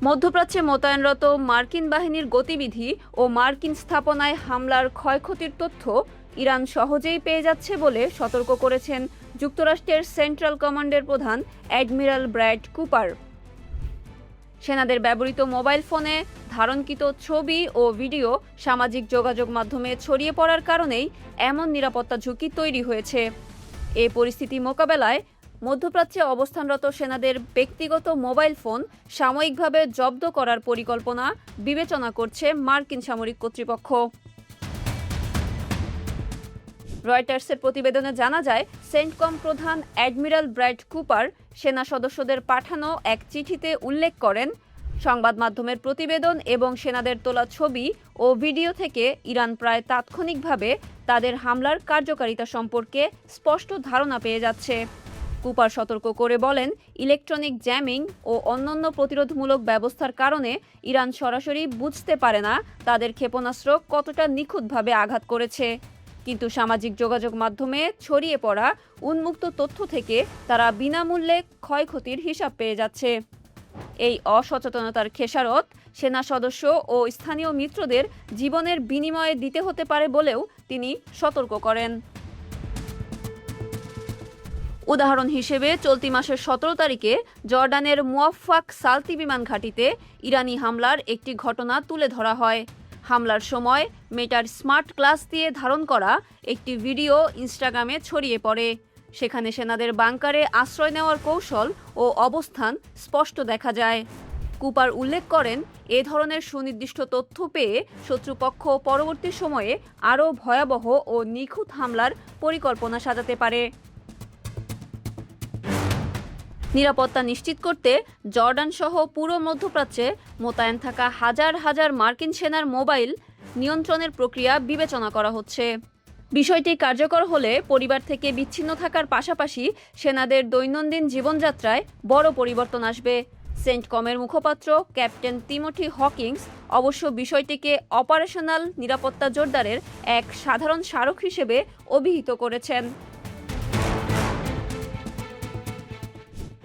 মধ্যপ্রাচ্যে মোতায়েনরত মার্কিন বাহিনীর গতিবিধি ও মার্কিন স্থাপনায় হামলার ক্ষয়ক্ষতির তথ্য ইরান সহজেই পেয়ে যাচ্ছে বলে সতর্ক করেছেন যুক্তরাষ্ট্রের সেন্ট্রাল কমান্ডের প্রধান অ্যাডমিরাল ব্র্যাড কুপার। সেনাদের ব্যবহৃত মোবাইল ফোনে ধারণকৃত ছবি ও ভিডিও সামাজিক যোগাযোগ মাধ্যমে ছড়িয়ে পড়ার কারণেই এমন নিরাপত্তা ঝুঁকি তৈরি হয়েছে। এই পরিস্থিতি মোকাবেলায় মধ্যপ্রাচ্যে অবস্থানরত সেনাদের ব্যক্তিগত মোবাইল ফোন সাময়িকভাবে জব্দ করার পরিকল্পনা বিবেচনা করছে মার্কিন সামরিক কর্তৃপক্ষ। রয়টার্সের প্রতিবেদনে জানা যায়, সেন্টকম প্রধান অ্যাডমিরাল ব্র্যাড কুপার সেনা সদস্যদের পাঠানো এক চিঠিতে উল্লেখ করেন, সংবাদ মাধ্যমের প্রতিবেদন এবং সেনাদের তোলা ছবি ও ভিডিও থেকে ইরান প্রায় তাৎক্ষণিকভাবে তাদের হামলার কার্যকারিতা সম্পর্কে স্পষ্ট ধারণা পেয়ে যাচ্ছে। কুপার সতর্ক করে বলেন, ইলেকট্রনিক জ্যামিং ও অন্যান্য প্রতিরোধমূলক ব্যবস্থার কারণে ইরান সরাসরি বুঝতে পারে না তাদের ক্ষেপণাস্ত্র কতটা নিখুঁতভাবে আঘাত করেছে, কিন্তু সামাজিক যোগাযোগ মাধ্যমে ছড়িয়ে পড়া উন্মুক্ত তথ্য থেকে তারা বিনামূল্যে ক্ষয়ক্ষতির হিসাব পেয়ে যাচ্ছে। এই অসচেতনতার খেসারত সেনা সদস্য ও স্থানীয় মিত্রদের জীবনের বিনিময়ে দিতে হতে পারে বলেও তিনি সতর্ক করেন। উদাহরণ হিসেবে চলতি মাসের 17 তারিখে জর্ডানের মুয়াফফাক সালতি বিমান ঘাঁটিতে ইরানি হামলার একটি ঘটনা তুলে ধরা হয়। হামলার সময় মেটার স্মার্ট গ্লাস দিয়ে ধারণ করা একটি ভিডিও ইনস্টাগ্রামে ছড়িয়ে পড়ে। সেখানে সেনাদের বাংকারে আশ্রয় নেওয়ার কৌশল ও অবস্থান স্পষ্ট দেখা যায়। কুপার উল্লেখ করেন, এ ধরনের সুনির্দিষ্ট তথ্য পেয়ে শত্রুপক্ষ পরবর্তী সময়ে আরও ভয়াবহ ও নিখুঁত হামলার পরিকল্পনা সাজাতে পারে। নিরাপত্তা নিশ্চিত করতে জর্ডান সহ পুরো মধ্যপ্রাচ্যে মোতায়েন থাকা হাজার হাজার মার্কিন সেনার মোবাইল নিয়ন্ত্রণের প্রক্রিয়া বিবেচনা করা হচ্ছে। বিষয়টি কার্যকর হলে পরিবার থেকে বিচ্ছিন্ন থাকার পাশাপাশি সেনাদের দৈনন্দিন জীবনযাত্রায় বড় পরিবর্তন আসবে। সেন্টকমের মুখপাত্র ক্যাপ্টেন তিমোথি হকিংস অবশ্য বিষয়টিকে অপারেশনাল নিরাপত্তা জোরদারের এক সাধারণ স্মারক হিসেবে অভিহিত করেছেন।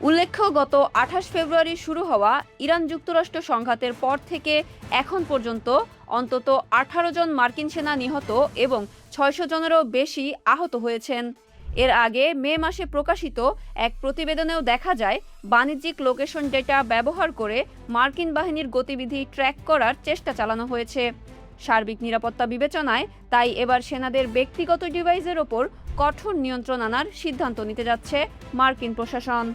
উল্লেখ্য, গত 28 ফেব্রুয়ারি শুরু হওয়া ইরান যুক্তরাষ্ট্র সংঘাতের পর থেকে এখন পর্যন্ত অন্তত 18 জন মার্কিন সেনা নিহত এবং 600 জনেরও বেশি আহত হয়েছেন। এর আগে মে মাসে প্রকাশিত এক প্রতিবেদনেও দেখা যায়, বাণিজ্যিক লোকেশন ডেটা ব্যবহার করে মার্কিন বাহিনীর গতিবিধি ট্র্যাক করার চেষ্টা চালানো হয়েছে। সার্বিক নিরাপত্তা বিবেচনায় তাই এবার সেনাদের ব্যক্তিগত ডিভাইসের ওপর কঠোর নিয়ন্ত্রণ আনার সিদ্ধান্ত নিতে যাচ্ছে মার্কিন প্রশাসন।